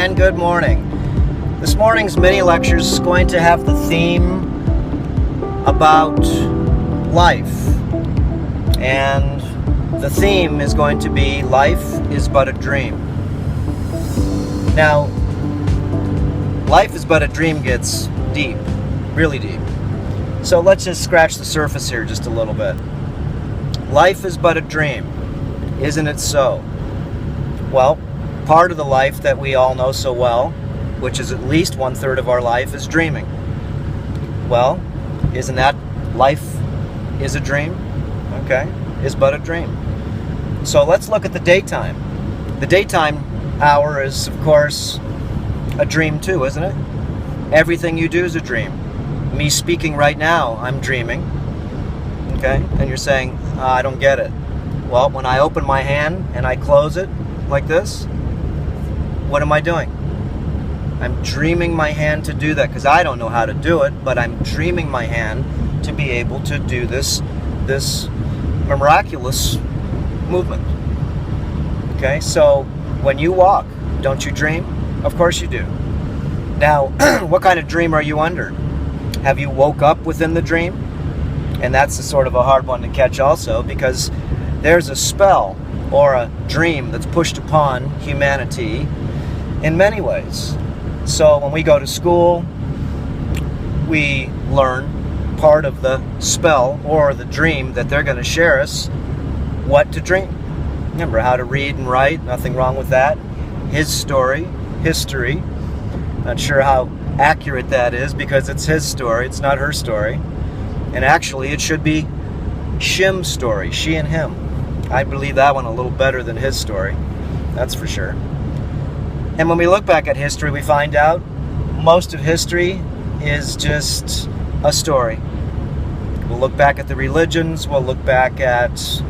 and good morning. This morning's mini lecture is going to have the theme about life, and the theme is going to be life is but a dream. Now, life is but a dream gets deep, really deep. So let's just scratch the surface here just a little bit. Life is but a dream, isn't it so? Well, part of the life that we all know so well, which is at least 1/3 of our life, is dreaming. Well, isn't that life is a dream? Okay, is but a dream. So let's look at the daytime. The daytime hour is, of course, a dream too, isn't it? Everything you do is a dream. Me speaking right now, I'm dreaming. Okay, and you're saying, I don't get it. Well, when I open my hand and I close it like this, what am I doing? I'm dreaming my hand to do that because I don't know how to do it, but I'm dreaming my hand to be able to do this miraculous movement. Okay, so when you walk, don't you dream? Of course you do. Now, what kind of dream are you under? Have you woke up within the dream? And that's a sort of a hard one to catch also, because there's a spell or a dream that's pushed upon humanity in many ways. So when we go to school, we learn part of the spell or the dream that they're going to share us what to dream. Remember how to read and write, nothing wrong with that. His story, history. Not sure how accurate that is because it's his story, it's not her story. And actually it should be Shim's story, she and him. I believe that one a little better than his story, that's for sure. And when we look back at history, we find out most of history is just a story. We'll look back at the religions, we'll look back at,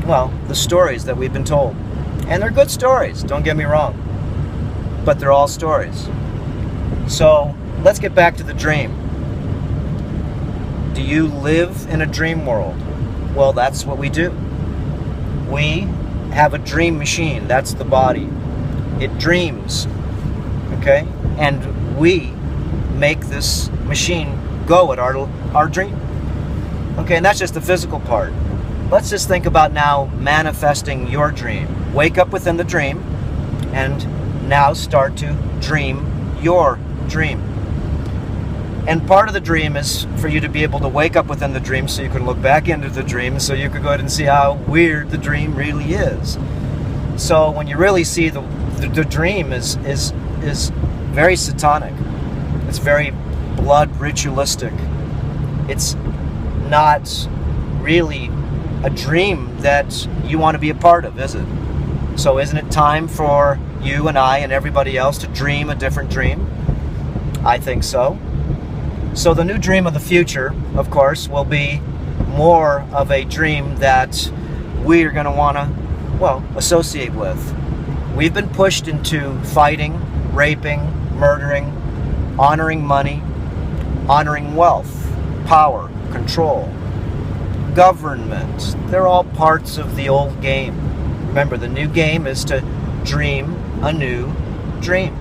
well, the stories that we've been told. And they're good stories, don't get me wrong. But they're all stories. So let's get back to the dream. Do you live in a dream world? Well, that's what we do. We have a dream machine, that's the body. It dreams, okay? And we make this machine go at our dream. Okay, and that's just the physical part. Let's just think about now manifesting your dream. Wake up within the dream and now start to dream your dream. And part of the dream is for you to be able to wake up within the dream so you can look back into the dream so you can go ahead and see how weird the dream really is. So when you really see the dream is very satanic. It's very blood ritualistic. It's not really a dream that you want to be a part of, is it? So isn't it time for you and I and everybody else to dream a different dream? I think so. So the new dream of the future, of course, will be more of a dream that we're going to want to, well, associate with. We've been pushed into fighting, raping, murdering, honoring money, honoring wealth, power, control, government. They're all parts of the old game. Remember, the new game is to dream a new dream.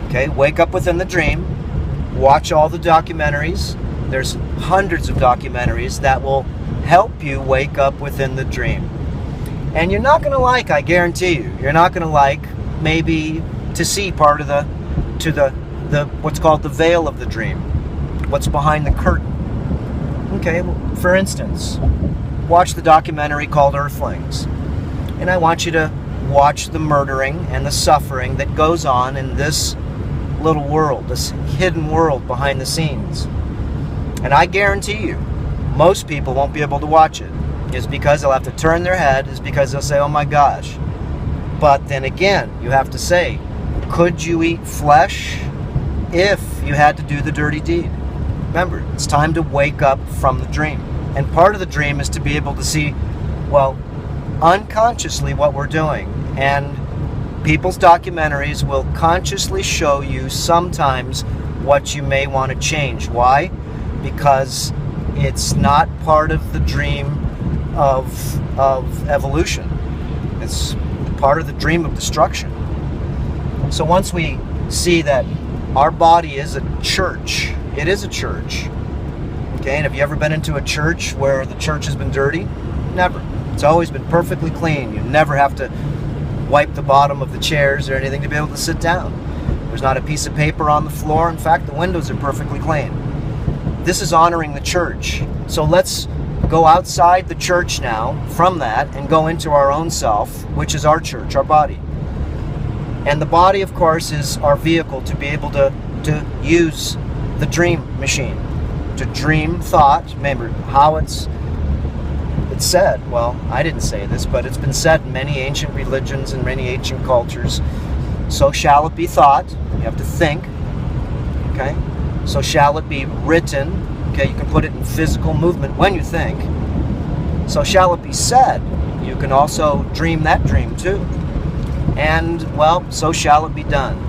Okay, wake up within the dream, watch all the documentaries. There's hundreds of documentaries that will help you wake up within the dream. And you're not going to like, I guarantee you're not going to like maybe to see part of the what's called the veil of the dream, what's behind the curtain. Okay, well, for instance, watch the documentary called Earthlings. And I want you to watch the murdering and the suffering that goes on in this little world, this hidden world behind the scenes. And I guarantee you, most people won't be able to watch it. Is because they'll have to turn their head, is because they'll say, oh my gosh. But then again, you have to say, could you eat flesh if you had to do the dirty deed? Remember, it's time to wake up from the dream. And part of the dream is to be able to see, well, unconsciously what we're doing. And people's documentaries will consciously show you sometimes what you may want to change. Why? Because it's not part of the dream of evolution. It's part of the dream of destruction. So once we see that our body is a church, it is a church. Okay, and have you ever been into a church where the church has been dirty? Never. It's always been perfectly clean. You never have to wipe the bottom of the chairs or anything to be able to sit down. There's not a piece of paper on the floor. In fact, the windows are perfectly clean. This is honoring the church. So let's go outside the church now from that and go into our own self, which is our church, our body. And the body, of course, is our vehicle to be able to use the dream machine, to dream thought. Remember how it's said, well, I didn't say this, but it's been said in many ancient religions and many ancient cultures, so shall it be thought. You have to think, okay? So shall it be written, okay? You can put it in physical movement when you think. So shall it be said. You can also dream that dream too. And, well, so shall it be done.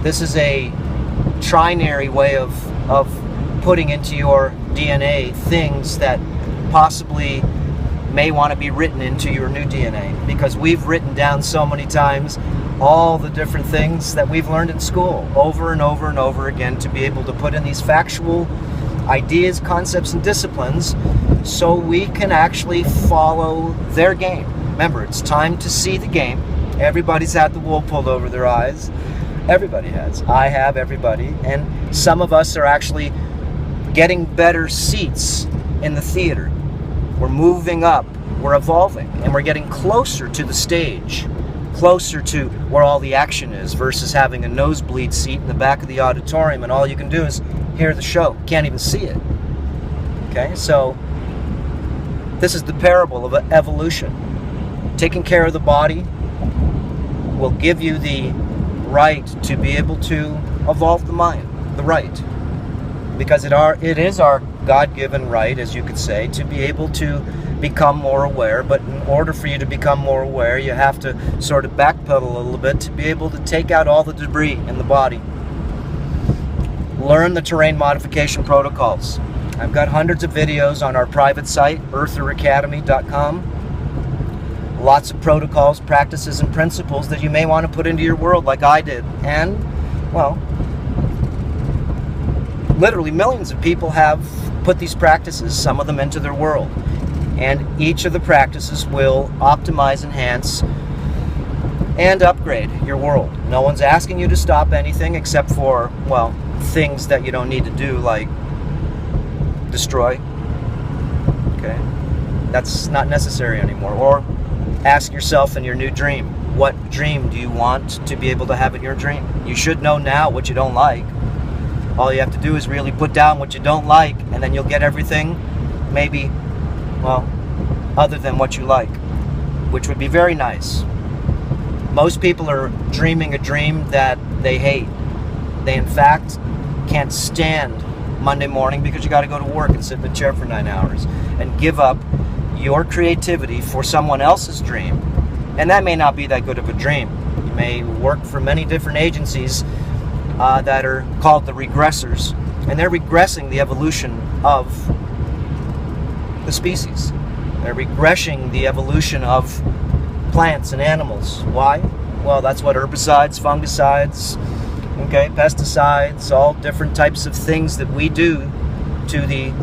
This is a trinary way of putting into your DNA things that possibly may want to be written into your new DNA, because we've written down so many times all the different things that we've learned in school over and over and over again to be able to put in these factual ideas, concepts, and disciplines so we can actually follow their game. Remember, it's time to see the game. Everybody's had the wool pulled over their eyes. Everybody has. I have, everybody. And some of us are actually getting better seats in the theater. We're moving up, we're evolving, and we're getting closer to the stage, closer to where all the action is, versus having a nosebleed seat in the back of the auditorium and all you can do is hear the show. Can't even see it. Okay, so this is the parable of evolution. Taking care of the body will give you the right to be able to evolve the mind, the right. Because it is our God-given right, as you could say, to be able to become more aware. But in order for you to become more aware, you have to sort of backpedal a little bit to be able to take out all the debris in the body. Learn the terrain modification protocols. I've got hundreds of videos on our private site, eartheracademy.com. Lots of protocols, practices, and principles that you may want to put into your world like I did. And, well, literally millions of people have put these practices, some of them, into their world. And each of the practices will optimize, enhance, and upgrade your world. No one's asking you to stop anything except for, well, things that you don't need to do, like destroy. Okay? That's not necessary anymore. Or ask yourself in your new dream, what dream do you want to be able to have in your dream? You should know now what you don't like. All you have to do is really put down what you don't like, and then you'll get everything, maybe, well, other than what you like, which would be very nice. Most people are dreaming a dream that they hate. They, in fact, can't stand Monday morning because you got to go to work and sit in a chair for 9 hours and give up your creativity for someone else's dream. And that may not be that good of a dream. You may work for many different agencies that are called the regressors, and they're regressing the evolution of the species. They're regressing the evolution of plants and animals. Why? Well, that's what herbicides, fungicides, okay, pesticides, all different types of things that we do to the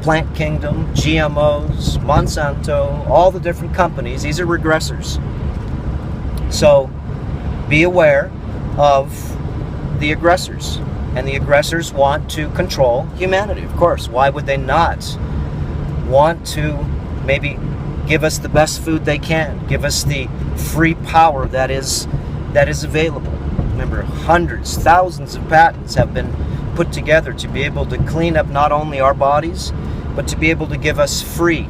plant kingdom, GMOs, Monsanto, all the different companies. These are regressors. So be aware of the aggressors, and the aggressors want to control humanity, of course. Why would they not want to maybe give us the best food they can, give us the free power that is available? Remember, hundreds, thousands of patents have been put together to be able to clean up not only our bodies, but to be able to give us free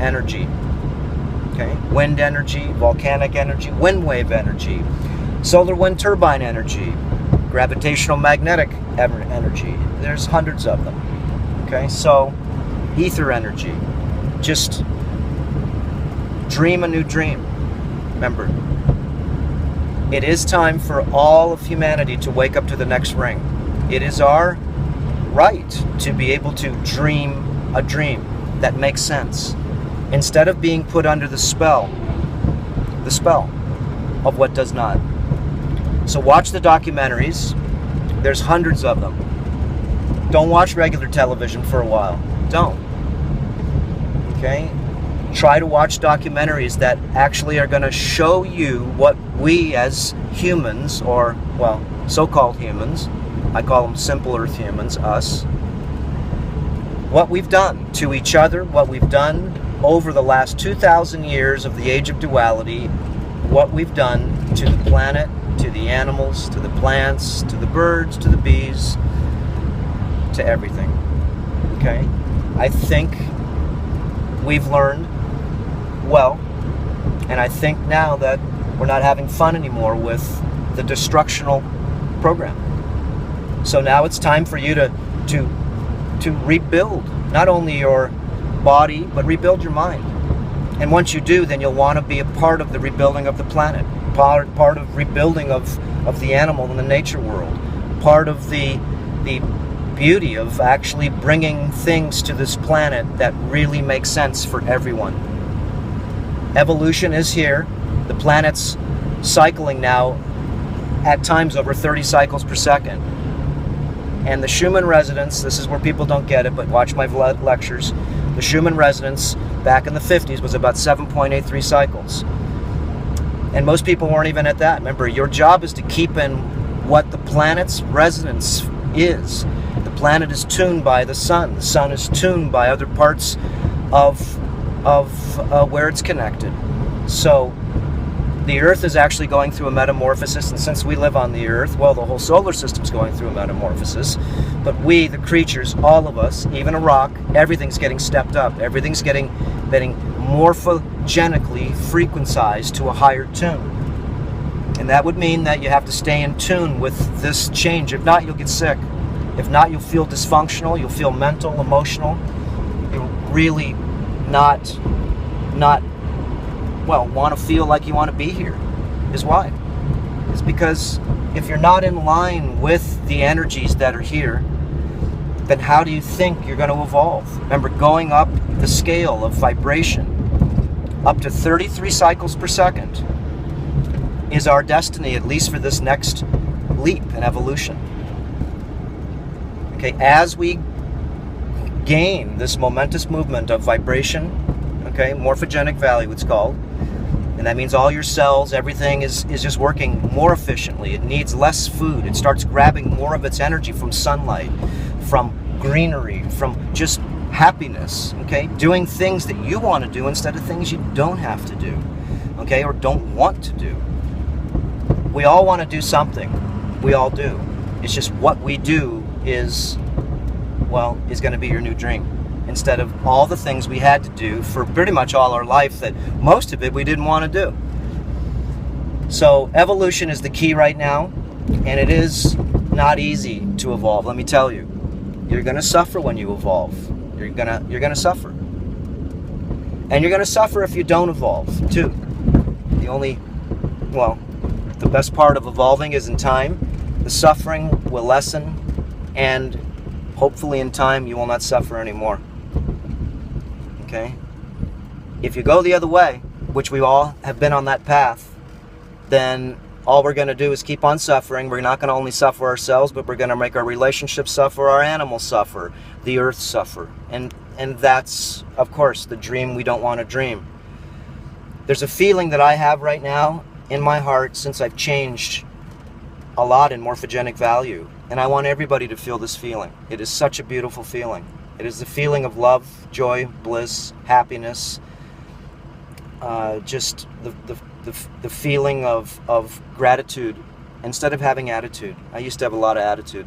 energy. Okay, wind energy, volcanic energy, wind wave energy, solar wind turbine energy, gravitational magnetic energy. There's hundreds of them. Okay, so ether energy. Just dream a new dream. Remember, it is time for all of humanity to wake up to the next ring. It is our right to be able to dream a dream that makes sense, instead of being put under the spell of what does not. So watch the documentaries. There's hundreds of them. Don't watch regular television for a while. Don't. Okay? Try to watch documentaries that actually are going to show you what we as humans, or, well, so-called humans, I call them simple earth humans, us, what we've done to each other, what we've done over the last 2,000 years of the age of duality, what we've done to the planet, to the animals, to the plants, to the birds, to the bees, to everything. Okay? I think we've learned well, and I think now that we're not having fun anymore with the destructional program. So now it's time for you to rebuild not only your body, but rebuild your mind. And once you do, then you'll want to be a part of the rebuilding of the planet, part of rebuilding of the animal and the nature world, part of the beauty of actually bringing things to this planet that really make sense for everyone. Evolution is here. The planet's cycling now at times over 30 cycles per second. And the Schumann resonance, this is where people don't get it, but watch my lectures. The Schumann resonance back in the 50s was about 7.83 cycles. And most people weren't even at that. Remember, your job is to keep in what the planet's resonance is. The planet is tuned by the sun. The sun is tuned by other parts of where it's connected. So the Earth is actually going through a metamorphosis, and since we live on the Earth, well, the whole solar system's going through a metamorphosis. But we, the creatures, all of us, even a rock, everything's getting stepped up. Everything's getting morphogenically frequencized to a higher tune. And that would mean that you have to stay in tune with this change. If not, you'll get sick. If not, you'll feel dysfunctional, you'll feel mental, emotional. You'll really not want to feel like you want to be here. Is why. It's because if you're not in line with the energies that are here, then how do you think you're going to evolve? Remember, going up the scale of vibration up to 33 cycles per second is our destiny, at least for this next leap in evolution. Okay, as we gain this momentous movement of vibration, okay, morphogenic value it's called, and that means all your cells, everything is just working more efficiently. It needs less food. It starts grabbing more of its energy from sunlight, from greenery, from just happiness, okay? Doing things that you want to do instead of things you don't have to do, okay, or don't want to do. We all want to do something. We all do. It's just what we do is going to be your new dream, instead of all the things we had to do for pretty much all our life that most of it we didn't want to do. So evolution is the key right now, and it is not easy to evolve, let me tell you. You're going to suffer when you evolve. You're going to suffer. And you're going to suffer if you don't evolve, too. The best part of evolving is in time. The suffering will lessen, and hopefully in time you will not suffer anymore. Okay? If you go the other way, which we all have been on that path, then all we're going to do is keep on suffering. We're not going to only suffer ourselves, but we're going to make our relationships suffer, our animals suffer, the earth suffer. And that's, of course, the dream we don't want to dream. There's a feeling that I have right now in my heart since I've changed a lot in morphogenic value. And I want everybody to feel this feeling. It is such a beautiful feeling. It is the feeling of love, joy, bliss, happiness, just the feeling of gratitude instead of having attitude. I used to have a lot of attitude.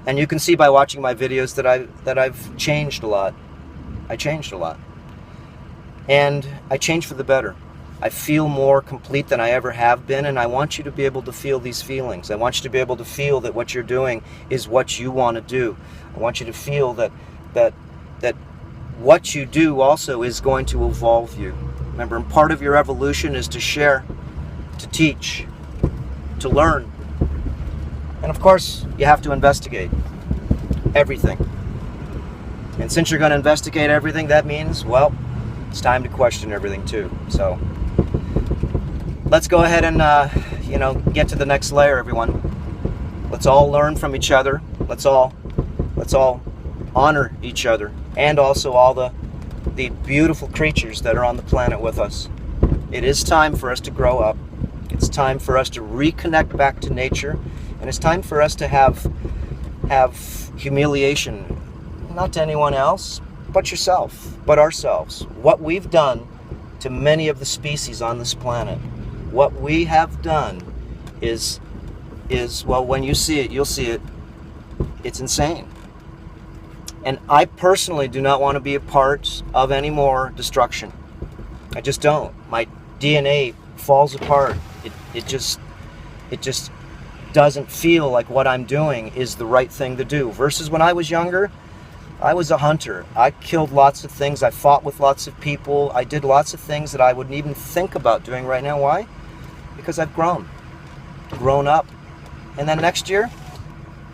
And you can see by watching my videos that I've changed a lot. I changed a lot. And I changed for the better. I feel more complete than I ever have been, and I want you to be able to feel these feelings. I want you to be able to feel that what you're doing is what you want to do. I want you to feel that what you do also is going to evolve you. Remember, part of your evolution is to share, to teach, to learn. And of course, you have to investigate everything. And since you're going to investigate everything, that means, well, it's time to question everything too. So let's go ahead and, get to the next layer, everyone. Let's all learn from each other. Let's all honor each other, and also all the beautiful creatures that are on the planet with us. It is time for us to grow up. It's time for us to reconnect back to nature, and it's time for us to have humiliation, not to anyone else, but yourself, but ourselves. What we've done to many of the species on this planet, what we have done is well, when you see it, you'll see it. It's insane. And I personally do not want to be a part of any more destruction. I just don't. My DNA falls apart. It just doesn't feel like what I'm doing is the right thing to do. Versus when I was younger, I was a hunter. I killed lots of things. I fought with lots of people. I did lots of things that I wouldn't even think about doing right now. Why? Because I've grown up. And then next year,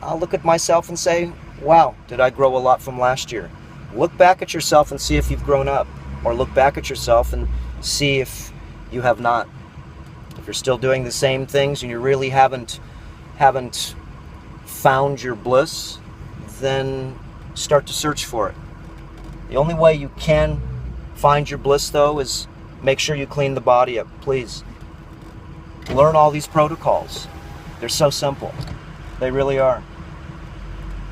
I'll look at myself and say, wow, did I grow a lot from last year? Look back at yourself and see if you've grown up. Or look back at yourself and see if you have not. If you're still doing the same things and you really haven't found your bliss, then start to search for it. The only way you can find your bliss, though, is make sure you clean the body up, please. Learn all these protocols. They're so simple. They really are.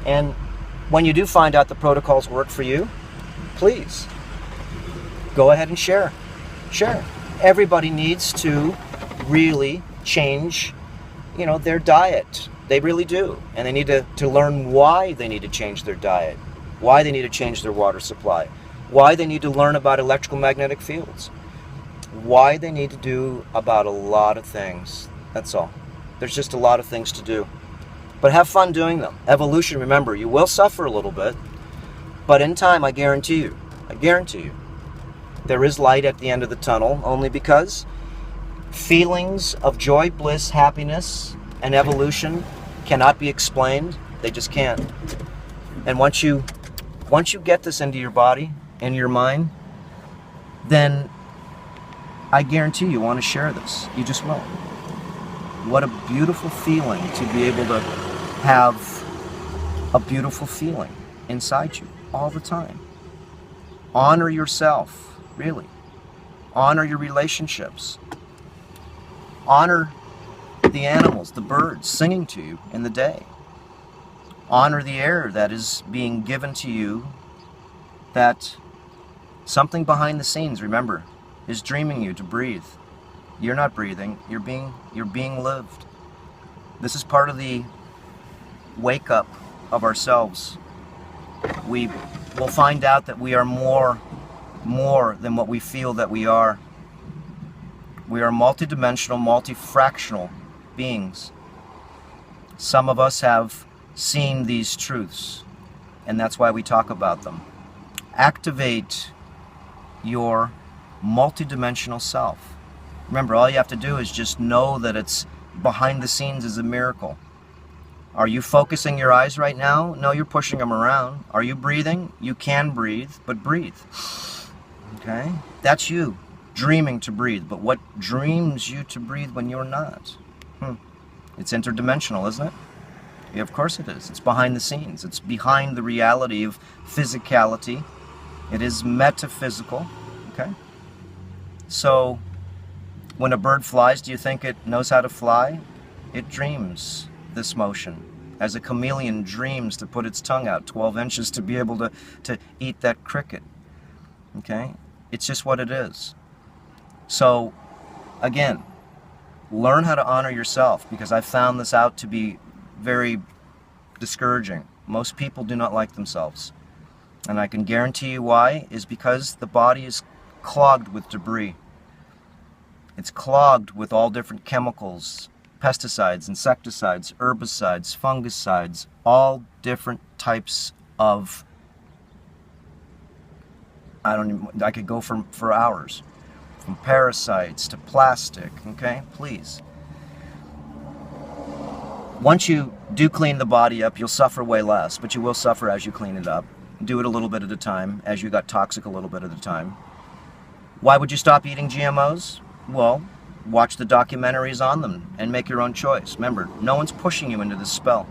And when you do find out the protocols work for you, please go ahead and share. Share. Everybody needs to really change, their diet. They really do. And they need to learn why they need to change their diet, why they need to change their water supply, why they need to learn about electrical magnetic fields, why they need to do about a lot of things. That's all. There's just a lot of things to do. But have fun doing them. Evolution, remember, you will suffer a little bit, but in time, I guarantee you, there is light at the end of the tunnel, only because feelings of joy, bliss, happiness, and evolution cannot be explained. They just can't. And once you get this into your body, into your mind, then I guarantee you want to share this. You just will. What a beautiful feeling to be able to have a beautiful feeling inside you all the time. Honor yourself, really. Honor your relationships. Honor the animals, the birds singing to you in the day. Honor the air that is being given to you, that something behind the scenes, remember, is dreaming you to breathe. You're not breathing, you're being lived. This is part of the wake up of ourselves. We will find out that we are more than what we feel that we are. We are multidimensional, multifractional beings. Some of us have seen these truths, and that's why we talk about them. Activate your multidimensional self. Remember, all you have to do is just know that it's behind the scenes is a miracle. Are you focusing your eyes right now? No, you're pushing them around. Are you breathing? You can breathe, but breathe. Okay? That's you dreaming to breathe. But what dreams you to breathe when you're not? It's interdimensional, isn't it? Yeah, of course it is. It's behind the scenes. It's behind the reality of physicality. It is metaphysical. Okay? So, when a bird flies, do you think it knows how to fly? It dreams this motion. As a chameleon dreams to put its tongue out 12 inches to be able to eat that cricket. Okay? It's just what it is. So, again, learn how to honor yourself, because I found this out to be very discouraging. Most people do not like themselves. And I can guarantee you why, is because the body is clogged with debris. It's clogged with all different chemicals, pesticides, insecticides, herbicides, fungicides, all different types of, I could go for hours. From parasites to plastic, okay? Please. Once you do clean the body up, you'll suffer way less, but you will suffer as you clean it up. Do it a little bit at a time, as you got toxic a little bit at a time. Why would you stop eating GMOs? Well, watch the documentaries on them and make your own choice. Remember, no one's pushing you into this spell.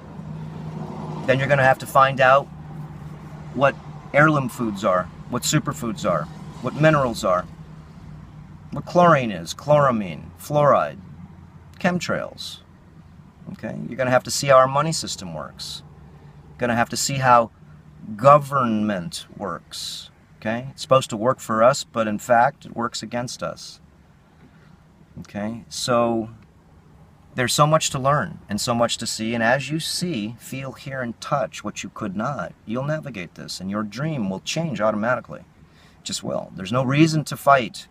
Then you're going to have to find out what heirloom foods are, what superfoods are, what minerals are, what chlorine is, chloramine, fluoride, chemtrails. Okay? You're going to have to see how our money system works. You're going to have to see how government works. Okay? It's supposed to work for us, but in fact, it works against us. Okay? So there's so much to learn and so much to see, and as you see, feel, hear, and touch what you could not, you'll navigate this, and your dream will change automatically. It just will. There's no reason to fight.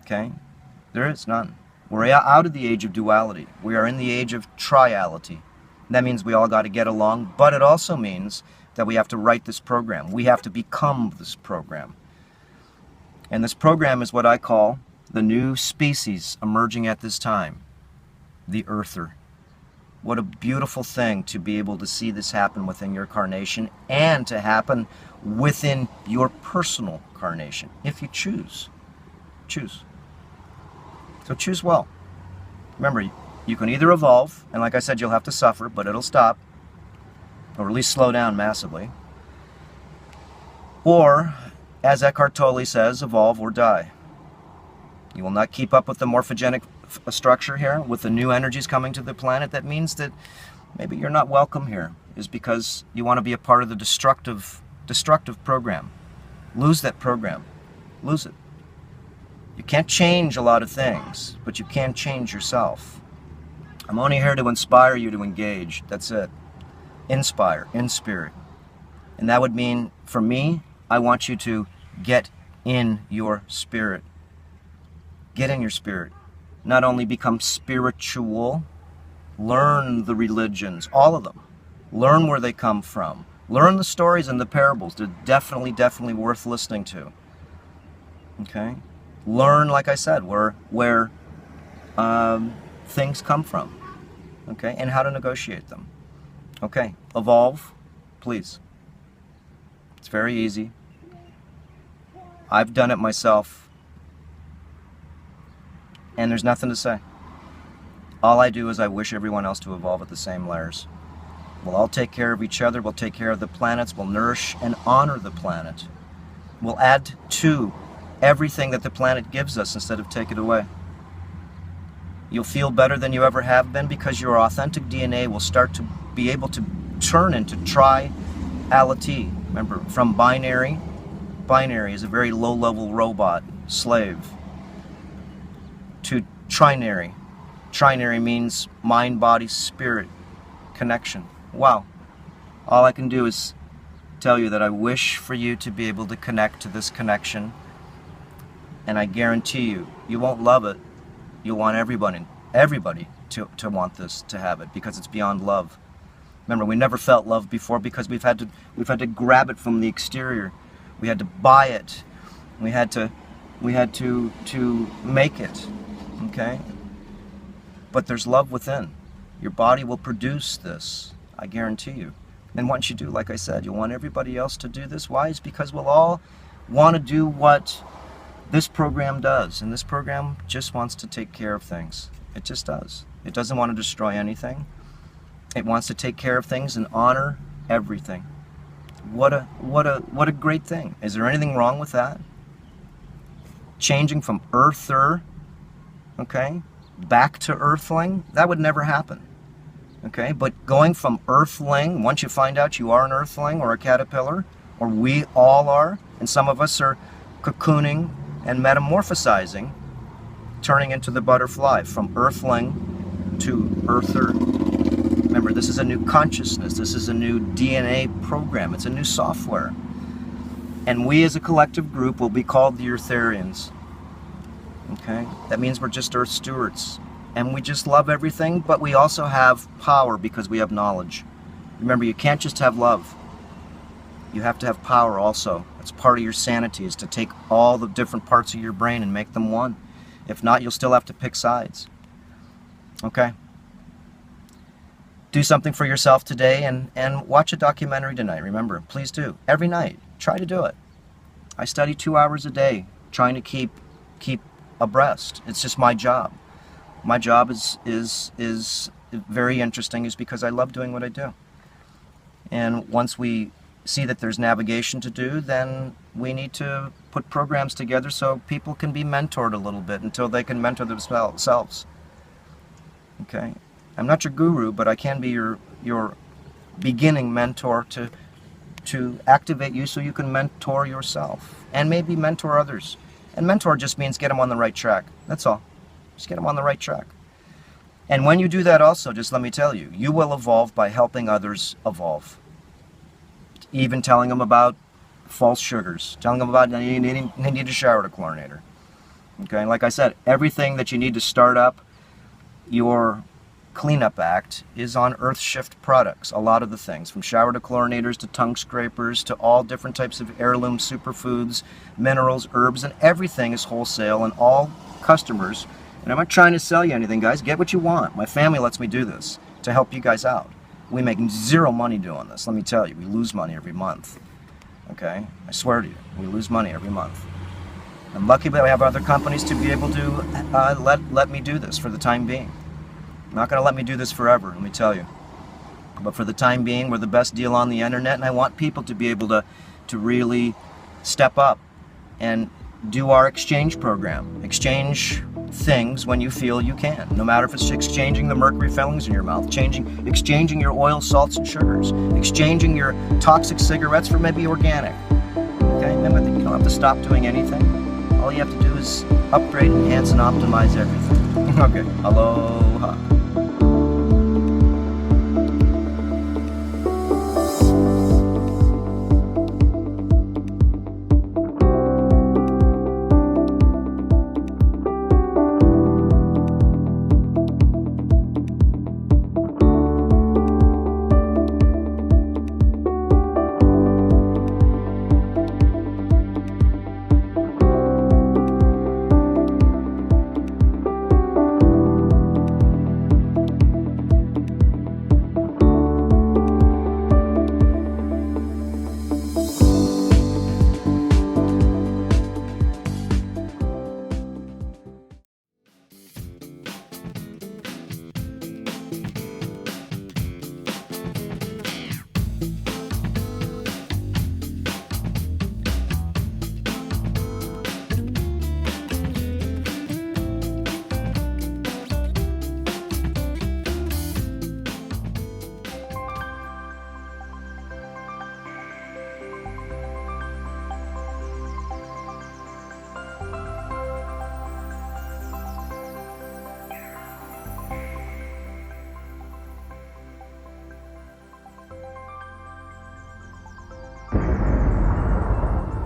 Okay? There is none. We're out of the age of duality. We are in the age of TRI-ALITY. That means we all got to get along, but it also means that we have to write this program. We have to become this program. And this program is what I call the new species emerging at this time, the Earther. What a beautiful thing to be able to see this happen within your carnation and to happen within your personal carnation, if you choose. Choose. So choose well. Remember, you can either evolve, and like I said, you'll have to suffer, but it'll stop, or at least slow down massively. Or, as Eckhart Tolle says, evolve or die. You will not keep up with the morphogenic structure here, with the new energies coming to the planet. That means that maybe you're not welcome here, is because you want to be a part of the destructive program. Lose that program. Lose it. You can't change a lot of things, but you can change yourself. I'm only here to inspire you to engage. That's it. Inspire, in spirit. And that would mean, for me, I want you to get in your spirit. Get in your spirit. Not only become spiritual, learn the religions, all of them. Learn where they come from. Learn the stories and the parables. They're definitely worth listening to. Okay? Learn, like I said, where things come from. Okay? And how to negotiate them. Okay? Evolve, please. It's very easy. I've done it myself. And there's nothing to say. All I do is I wish everyone else to evolve at the same layers. We'll all take care of each other. We'll take care of the planets. We'll nourish and honor the planet. We'll add to everything that the planet gives us instead of take it away. You'll feel better than you ever have been because your authentic DNA will start to be able to turn into TRI-ALITY. Remember, from binary is a very low-level robot, slave, to trinary. Trinary means mind, body, spirit connection. Wow. All I can do is tell you that I wish for you to be able to connect to this connection. And I guarantee you, you won't love it. You'll want everybody to want this, to have it, because it's beyond love. Remember, we never felt love before because we've had to grab it from the exterior. We had to buy it. We had to make it. Okay? But there's love within. Your body will produce this, I guarantee you. And once you do, like I said, you'll want everybody else to do this. Why? It's because we'll all want to do what this program does, and this program just wants to take care of things. It just does. It doesn't want to destroy anything. It wants to take care of things and honor everything. What a great thing. Is there anything wrong with that? Changing from Earther, okay, back to Earthling, that would never happen. Okay, but going from Earthling, once you find out you are an Earthling or a caterpillar, or we all are, and some of us are cocooning and metamorphosizing, turning into the butterfly, from Earthling to Earther. Remember, this is a new consciousness. This is a new DNA program. It's a new software. And we as a collective group will be called the Eartharians. Okay? That means we're just Earth stewards. And we just love everything, but we also have power because we have knowledge. Remember, you can't just have love. You have to have power also. It's part of your sanity, is to take all the different parts of your brain and make them one. If not, you'll still have to pick sides. Okay? Do something for yourself today and watch a documentary tonight. Remember, please do. Every night. Try to do it. I study 2 hours a day, trying to keep abreast. It's just my job. My job is very interesting, is because I love doing what I do. And once we see that there's navigation to do, then we need to put programs together so people can be mentored a little bit until they can mentor themselves. Okay? I'm not your guru, but I can be your beginning mentor to activate you so you can mentor yourself and maybe mentor others. And mentor just means get them on the right track. That's all. Just get them on the right track. And when you do that also, just let me tell you, you will evolve by helping others evolve. Even telling them about false sugars, telling them about they need a shower chlorinator. Okay, like I said, everything that you need to start up your cleanup act is on Earthshift products. A lot of the things, from shower chlorinators to tongue scrapers to all different types of heirloom superfoods, minerals, herbs, and everything is wholesale, and all customers. And I'm not trying to sell you anything, guys. Get what you want. My family lets me do this to help you guys out. We make zero money doing this. Let me tell you, we lose money every month. Okay? I swear to you, we lose money every month. I'm lucky that I have other companies to be able to let me do this for the time being. I'm not going to let me do this forever, let me tell you. But for the time being, we're the best deal on the internet, and I want people to be able to really step up and do our exchange program. Exchange things when you feel you can. No matter if it's exchanging the mercury fillings in your mouth, exchanging your oil, salts, and sugars, exchanging your toxic cigarettes for maybe organic. Okay? Remember that you don't have to stop doing anything. All you have to do is upgrade, enhance, and optimize everything. Okay. Aloha.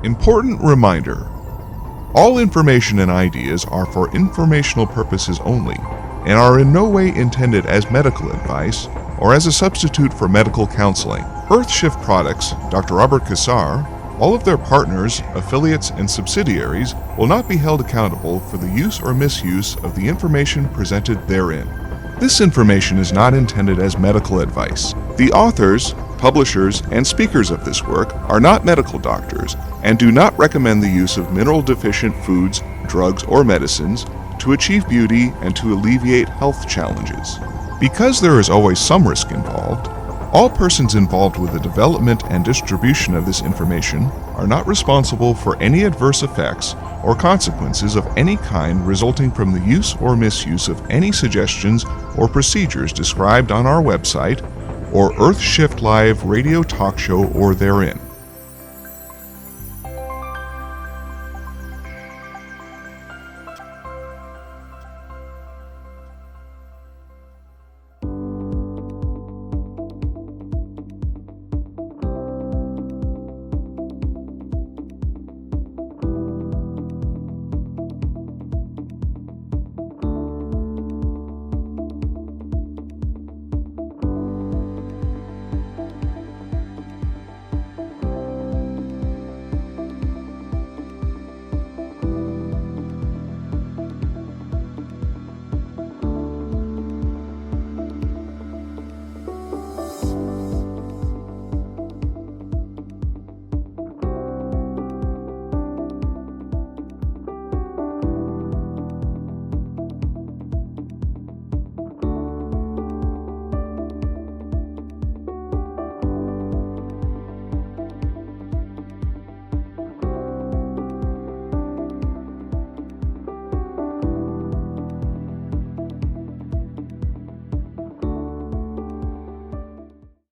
Important reminder: all information and ideas are for informational purposes only and are in no way intended as medical advice or as a substitute for medical counseling. Earthshift Products, Dr. Robert Cassar, all of their partners, affiliates, and subsidiaries will not be held accountable for the use or misuse of the information presented therein. This information is not intended as medical advice. The authors, publishers, and speakers of this work are not medical doctors and do not recommend the use of mineral-deficient foods, drugs, or medicines to achieve beauty and to alleviate health challenges. Because there is always some risk involved, all persons involved with the development and distribution of this information are not responsible for any adverse effects or consequences of any kind resulting from the use or misuse of any suggestions or procedures described on our website or Earthshift Live radio talk show or therein.